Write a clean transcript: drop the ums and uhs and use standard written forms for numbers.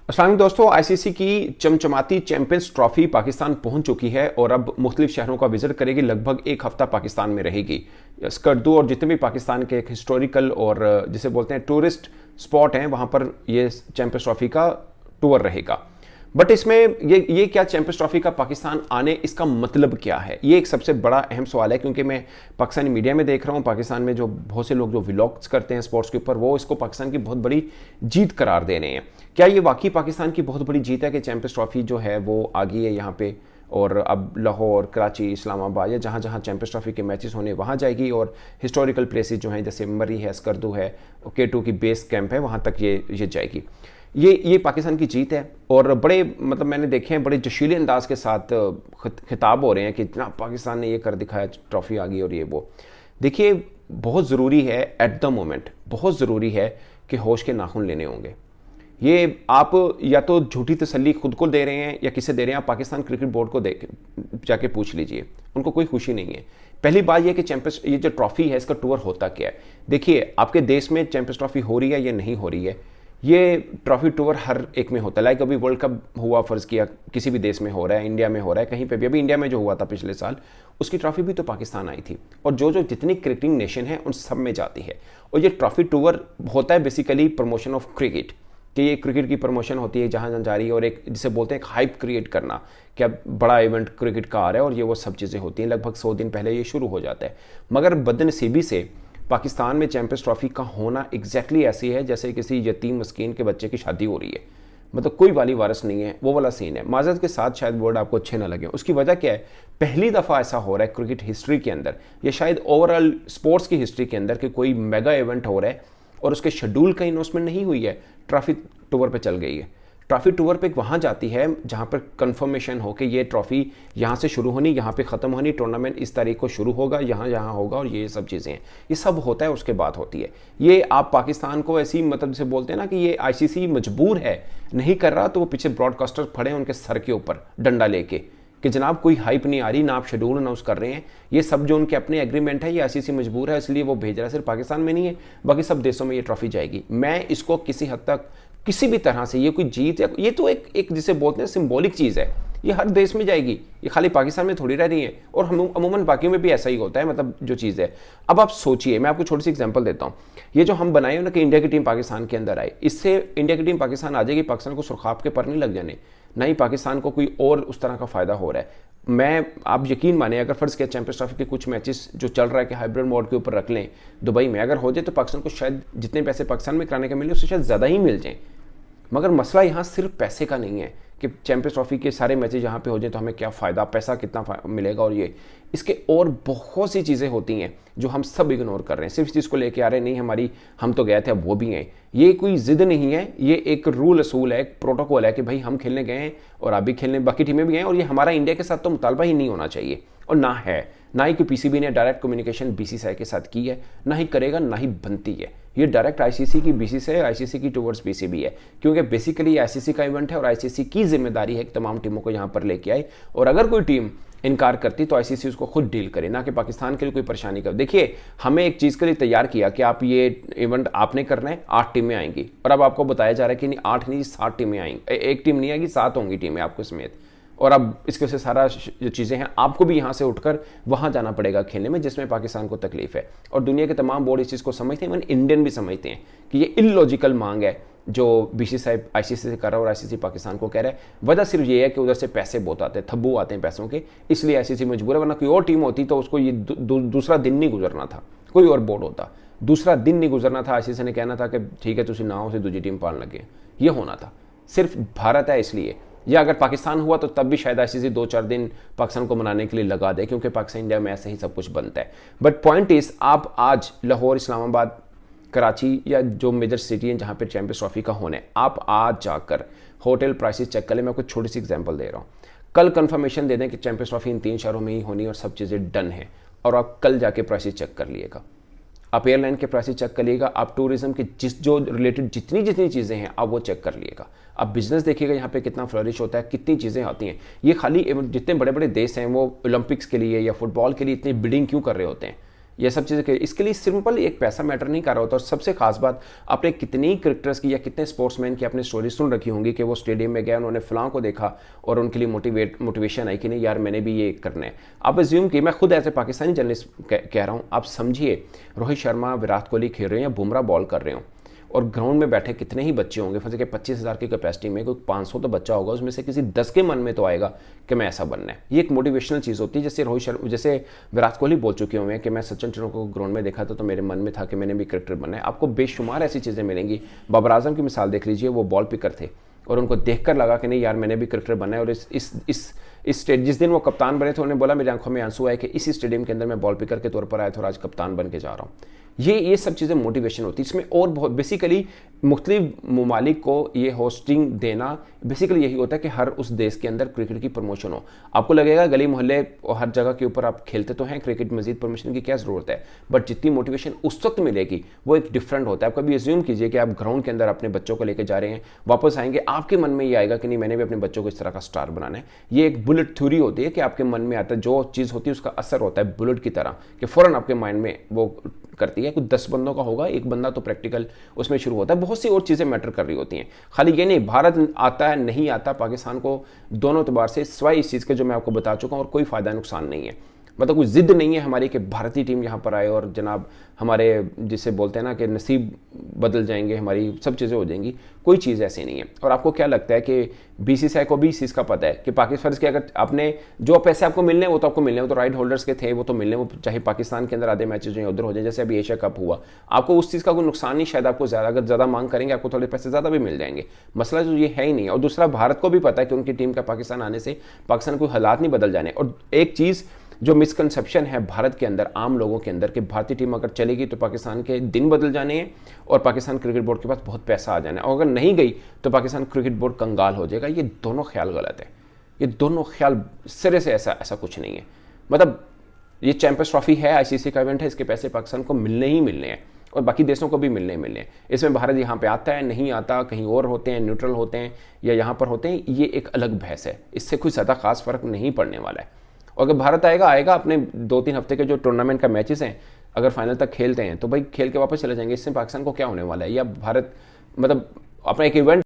अस्सलाम वालेकुम दोस्तों, आईसीसी की चमचमाती चैंपियंस ट्रॉफी पाकिस्तान पहुंच चुकी है और अब मुख्तलिफ शहरों का विजिट करेगी। लगभग एक हफ्ता पाकिस्तान में रहेगी। स्कर्दू और जितने भी पाकिस्तान के एक हिस्टोरिकल और जिसे बोलते हैं टूरिस्ट स्पॉट हैं, वहां पर ये चैंपियंस ट्रॉफी का टूर रहेगा। बट इसमें ये क्या चैंपियंस ट्रॉफी का पाकिस्तान आने, इसका मतलब क्या है, ये एक सबसे बड़ा अहम सवाल है। क्योंकि मैं पाकिस्तानी मीडिया में देख रहा हूँ, पाकिस्तान में जो बहुत से लोग जो व्लॉग्स करते हैं स्पोर्ट्स के ऊपर, वो इसको पाकिस्तान की बहुत बड़ी जीत करार दे रहे हैं। क्या ये वाकई पाकिस्तान की बहुत बड़ी जीत है कि चैंपियंस ट्रॉफी जो है वो आ गई है यहाँ पे, और अब लाहौर, कराची, इस्लामाबाद या जहाँ जहाँ चैंपियंस ट्रॉफी के मैचेस होने वहाँ जाएगी, और हिस्टोरिकल प्लेसेस जो हैं जैसे मरी है, स्कर्दू है, K2 की बेस कैंप है, वहाँ तक ये जाएगी। ये पाकिस्तान की जीत है। और बड़े मतलब मैंने देखे हैं बड़े जोशीले अंदाज के साथ खिताब हो रहे हैं कि ना पाकिस्तान ने ये कर दिखाया, ट्रॉफी आ गई और ये वो। देखिए, बहुत ज़रूरी है एट द मोमेंट, बहुत ज़रूरी है कि होश के नाखून लेने होंगे। ये आप या तो झूठी तसल्ली खुद को दे रहे हैं या किसे दे रहे हैं। आप पाकिस्तान क्रिकेट बोर्ड को जाके पूछ लीजिए, उनको कोई खुशी नहीं है। पहली बात यह कि चैंपियंस, ये जो ट्रॉफी है इसका टूर होता क्या है। देखिए, आपके देश में चैंपियंस ट्रॉफी हो रही है या नहीं हो रही है, ये ट्रॉफी टूर हर एक में होता है। लाइक अभी वर्ल्ड कप हुआ, फर्ज किया किसी भी देश में हो रहा है, इंडिया में हो रहा है, कहीं पे भी। अभी इंडिया में जो हुआ था पिछले साल, उसकी ट्रॉफी भी तो पाकिस्तान आई थी। और जो जितनी क्रिकेटिंग नेशन है उन सब में जाती है। और ये ट्रॉफी टूर होता है बेसिकली प्रमोशन ऑफ क्रिकेट, कि ये क्रिकेट की प्रमोशन होती है जहाँ जहाँ जा रही है, और एक जिसे बोलते हैं एक हाइप क्रिएट करना कि अब बड़ा इवेंट क्रिकेट का आ रहा है, और ये वो सब चीज़ें होती हैं। लगभग 100 दिन पहले ये शुरू हो जाता है। मगर बदनसीबी से पाकिस्तान में चैंपियंस ट्रॉफी का होना एग्जैक्टली ऐसी है जैसे किसी यतीम मस्कीन के बच्चे की शादी हो रही है। मतलब कोई वाली वारस नहीं है, वो वाला सीन है। माजरत के साथ शायद वर्ड आपको अच्छे ना लगे, उसकी वजह क्या है, पहली दफ़ा ऐसा हो रहा है क्रिकेट हिस्ट्री के अंदर, या शायद ओवरऑल स्पोर्ट्स की हिस्ट्री के अंदर, कि कोई मेगा इवेंट हो रहा है और उसके शेड्यूल का इन्वेस्टमेंट नहीं हुई है, ट्रॉफी टूर पे चल गई है। ट्रॉफी टूर पे वहाँ जाती है जहाँ पर कंफर्मेशन हो कि ये ट्रॉफी यहाँ से शुरू होनी, यहाँ पे ख़त्म होनी, टूर्नामेंट इस तारीख को शुरू होगा, यहाँ यहाँ होगा, और ये सब चीज़ें हैं। ये सब होता है, उसके बाद होती है। ये आप पाकिस्तान को ऐसी मतलब जैसे बोलते हैं ना कि ये आईसीसी मजबूर है, नहीं कर रहा, तो वो पीछे ब्रॉडकास्टर खड़े हैं उनके सर के ऊपर डंडा लेके कि जनाब कोई हाइप नहीं आ रही, ना आप शेड्यूल अनाउंस कर रहे हैं। ये सब जो उनके अपने एग्रीमेंट है, ये आईसीसी मजबूर है, इसलिए वो भेज रहा है। सिर्फ पाकिस्तान में नहीं है, बाकी सब देशों में ये ट्रॉफी जाएगी। मैं इसको किसी हद तक किसी भी तरह से, ये कोई जीत है, ये तो एक जिसे बोलते हैं सिंबॉलिक चीज़ है। ये हर देश में जाएगी, ये खाली पाकिस्तान में थोड़ी रह रही है, और हम अमूमन बाकियों में भी ऐसा ही होता है। मतलब जो चीज़ है, अब आप सोचिए, मैं आपको छोटी सी एग्जांपल देता हूँ। ये जो हम बनाए ना कि इंडिया की टीम पाकिस्तान के अंदर आए, इससे इंडिया की टीम पाकिस्तान आ जाएगी, पाकिस्तान को सुरखाब के पर नहीं लग जाने, ना ही पाकिस्तान को कोई और उस तरह का फ़ायदा हो रहा है। आप यकीन माने, अगर फर्ज किया चैंपियंस ट्रॉफी के कुछ मैचेस जो चल रहा है कि हाइब्रिड मोड के ऊपर रख लें दुबई में, अगर हो जाए तो पाकिस्तान को शायद जितने पैसे पाकिस्तान में कराने के मिले उससे शायद ज़्यादा ही मिल जाएँ। मगर मसला यहाँ सिर्फ पैसे का नहीं है कि चैंपियंस ट्रॉफी के सारे मैचेस यहाँ पे हो जाए तो हमें क्या फ़ायदा, पैसा कितना मिलेगा, और ये इसके और बहुत सी चीज़ें होती हैं जो हम सब इग्नोर कर रहे हैं। सिर्फ इस चीज़ को लेके आ रहे हैं, नहीं हम तो गए थे अब वो भी हैं। ये कोई ज़िद नहीं है, ये एक रूल असूल है, एक प्रोटोकॉल है कि भाई हम खेलने गए हैं और आप भी खेलने, बाकी टीमें भी गए हैं, और ये हमारा इंडिया के साथ तो मुतालबा ही नहीं होना चाहिए। और ना ही कि पीसीबी ने डायरेक्ट कम्युनिकेशन बीसीसीआई के साथ की है, ना ही करेगा, ना ही बनती है। ये डायरेक्ट आईसीसी की बीसीसीआई, आईसीसी की टुवर्ड्स पीसीबी है, क्योंकि बेसिकली आईसीसी का इवेंट है और आईसीसी की जिम्मेदारी है कि तमाम टीमों को यहाँ पर लेके आए, और अगर कोई टीम इनकार करती तो आईसीसी उसको खुद डील करे, ना कि पाकिस्तान के लिए कोई परेशानी कर। देखिए, हमें एक चीज़ के लिए तैयार किया कि आप ये इवेंट आपने करना है, 8 टीमें आएंगी, और अब आपको बताया जा रहा है कि नहीं 8 नहीं 7 टीमें आएंगी, एक टीम नहीं आएगी, 7 होंगी टीमें आपको समेत। और अब इसके से सारा जो चीज़ें हैं, आपको भी यहाँ से उठकर वहाँ जाना पड़ेगा खेलने में, जिसमें पाकिस्तान को तकलीफ है। और दुनिया के तमाम बोर्ड इस चीज़ को समझते हैं, इवन इंडियन भी समझते हैं कि ये इलॉजिकल मांग है जो बीसीसीआई आईसीसी से कर रहा है और आईसीसी पाकिस्तान को कह रहा है। वजह सिर्फ ये है कि उधर से पैसे बहुत आते हैं, थब्बू आते हैं पैसों के, इसलिए आईसीसी मजबूर है। वरना कोई और टीम होती तो उसको ये दूसरा दिन नहीं गुजरना था, कोई और बोर्ड होता दूसरा दिन नहीं गुजरना था, आईसीसी ने कहना था कि ठीक है तुम ना हो, दूसरी टीम पालन लगे, ये होना था। सिर्फ भारत है इसलिए, या अगर पाकिस्तान हुआ तो तब भी शायद आईसीसी 2-4 दिन पाकिस्तान को मनाने के लिए लगा दे, क्योंकि पाकिस्तान इंडिया में ऐसे ही सब कुछ बनता है। बट पॉइंट इज, आप आज लाहौर, इस्लामाबाद, कराची या जो मेजर सिटी हैं जहाँ पे चैंपियंस ट्रॉफी का होना है, आप आज जाकर होटल प्राइसेस चेक कर लें। मैं आपको छोटी सी एग्जांपल दे रहा हूँ। कल कंफर्मेशन दे दें कि चैंपियंस ट्रॉफी इन 3 शहरों में ही होनी और सब चीज़ें डन है, और आप कल जाके प्राइसेस चेक कर लिएगा, आप एयरलाइन के प्राइसेस चेक कर लीजिएगा, आप टूरिज्म के जो रिलेटेड जितनी चीज़ें हैं आप वो चेक कर लीजिएगा, आप बिजनेस देखिएगा यहाँ पे कितना फ्लरिश होता है, कितनी चीज़ें आती हैं। ये खाली जितने बड़े बड़े देश हैं वो ओलंपिक्स के लिए या फुटबॉल के लिए इतनी बिडिंग क्यों कर रहे होते हैं, ये सब चीज़ें, इसके लिए सिंपल एक पैसा मैटर नहीं कर रहा होता। और सबसे खास बात, आपने कितनी क्रिकेटर्स की या कितने स्पोर्ट्समैन की आपने स्टोरी सुन रखी होंगी कि वो स्टेडियम में गए, उन्होंने फलां को देखा और उनके लिए मोटिवेशन आई कि नहीं यार मैंने भी ये करना है। आप एज्यूम कि मैं खुद ऐसे पाकिस्तानी जर्नलिस्ट कह रहा हूँ, आप समझिए रोहित शर्मा, विराट कोहली खेल रहे हैं या बुमराह बॉल कर रहे हो और ग्राउंड में बैठे कितने ही बच्चे होंगे, फंसे के 25,000 की कैपेसिटी में कोई 500 तो बच्चा होगा, उसमें से किसी 10 के मन में तो आएगा कि मैं ऐसा बनना है। ये एक मोटिवेशनल चीज़ होती है। जैसे रोहित शर्मा, जैसे विराट कोहली बोल चुके हुए हैं कि मैं सचिन तेंदुलकर को ग्राउंड में देखा था तो मेरे मन में था कि मैंने भी क्रिकेटर बनना है। आपको बेशुमार ऐसी चीज़ें मिलेंगी। बाबर आजम की मिसाल देख लीजिए, वो बॉल पिकर थे और उनको देखकर लगा कि नहीं यार मैंने भी क्रिकेटर बनना है। और इस स्टेज, जिस दिन वो कप्तान बने थे, उन्होंने बोला मेरी आंखों में आंसू आए कि इसी स्टेडियम के अंदर मैं बॉल पिकर के तौर पर आया था और आज कप्तान बन के जा रहा हूँ। ये सब चीज़ें मोटिवेशन होती है इसमें। और बहुत बेसिकली मुख्तलिफ ममालिक को ये होस्टिंग देना बेसिकली यही होता है कि हर उस देश के अंदर क्रिकेट की प्रमोशन हो। आपको लगेगा गली मोहल्ले और हर जगह के ऊपर आप खेलते तो हैं क्रिकेट, मजीद प्रमोशन की क्या ज़रूरत है, बट जितनी मोटिवेशन उस वक्त मिलेगी वो एक डिफरेंट होता है। आप कभी एज्यूम कीजिए कि आप ग्राउंड के अंदर अपने बच्चों को लेकर जा रहे हैं, वापस आएंगे, आपके मन में ये आएगा कि नहीं मैंने भी अपने बच्चों को इस तरह का स्टार बनाना है। ये एक बुलेट थ्योरी होती है कि आपके मन में आता है, जो चीज़ होती है उसका असर होता है बुलेट की तरह कि फ़ौरन आपके माइंड में वो करती है। कुछ 10 बंदों का होगा, एक बंदा तो प्रैक्टिकल उसमें शुरू होता है। बहुत सी और चीज़ें मैटर कर रही होती हैं। खाली ये नहीं भारत आता है नहीं आता, पाकिस्तान को दोनों एतबार से सिवाय इस चीज़ के जो मैं आपको बता चुका हूँ और कोई फ़ायदा नुकसान नहीं है। मतलब कोई जिद नहीं है हमारी कि भारतीय टीम यहाँ पर आए और जनाब हमारे जिसे बोलते हैं ना कि नसीब बदल जाएंगे, हमारी सब चीज़ें हो जाएंगी। कोई चीज़ ऐसी नहीं है। और आपको क्या लगता है कि बीसीसीआई को भी इस चीज़ का पता है कि पाकिस्तान के अगर आपने जो पैसे आपको मिलने हैं वो तो आपको मिलने हैं, वो तो राइट होल्डर्स के थे, वो तो मिलने, वो चाहे पाकिस्तान के अंदर आधे मैचेज जो उधर हो जाए, जैसे अभी एशिया कप हुआ, आपको उस चीज़ का कोई नुकसान नहीं। शायद आपको ज़्यादा, अगर ज़्यादा मांग करेंगे आपको थोड़े पैसे ज़्यादा भी मिल जाएंगे। मसला जो ये है ही नहीं। और दूसरा, भारत को भी पता है कि उनकी टीम का पाकिस्तान आने से पाकिस्तान कोई हालात नहीं बदल जाने। और एक चीज़ जो मिसकंसेप्शन है भारत के अंदर, आम लोगों के अंदर, कि भारतीय टीम अगर चलेगी तो पाकिस्तान के दिन बदल जाने हैं और पाकिस्तान क्रिकेट बोर्ड के पास बहुत पैसा आ जाना है, और अगर नहीं गई तो पाकिस्तान क्रिकेट बोर्ड कंगाल हो जाएगा। ये दोनों ख्याल गलत है। ये दोनों ख्याल सिरे से ऐसा कुछ नहीं है। मतलब ये चैंपियंस ट्रॉफी है, आईसीसी का इवेंट है, इसके पैसे पाकिस्तान को मिलने ही मिलने हैं और बाकी देशों को भी मिलने हैं। इसमें भारत यहाँ पे आता है नहीं आता, कहीं और होते हैं, न्यूट्रल होते हैं या यहाँ पर होते हैं, ये एक अलग बहस है। इससे कोई ज़्यादा खास फर्क नहीं पड़ने वाला है। और अगर भारत आएगा अपने 2-3 हफ्ते के जो टूर्नामेंट का मैचेस हैं, अगर फाइनल तक खेलते हैं तो भाई खेल के वापस चले जाएंगे। इससे पाकिस्तान को क्या होने वाला है? या भारत मतलब अपना एक इवेंट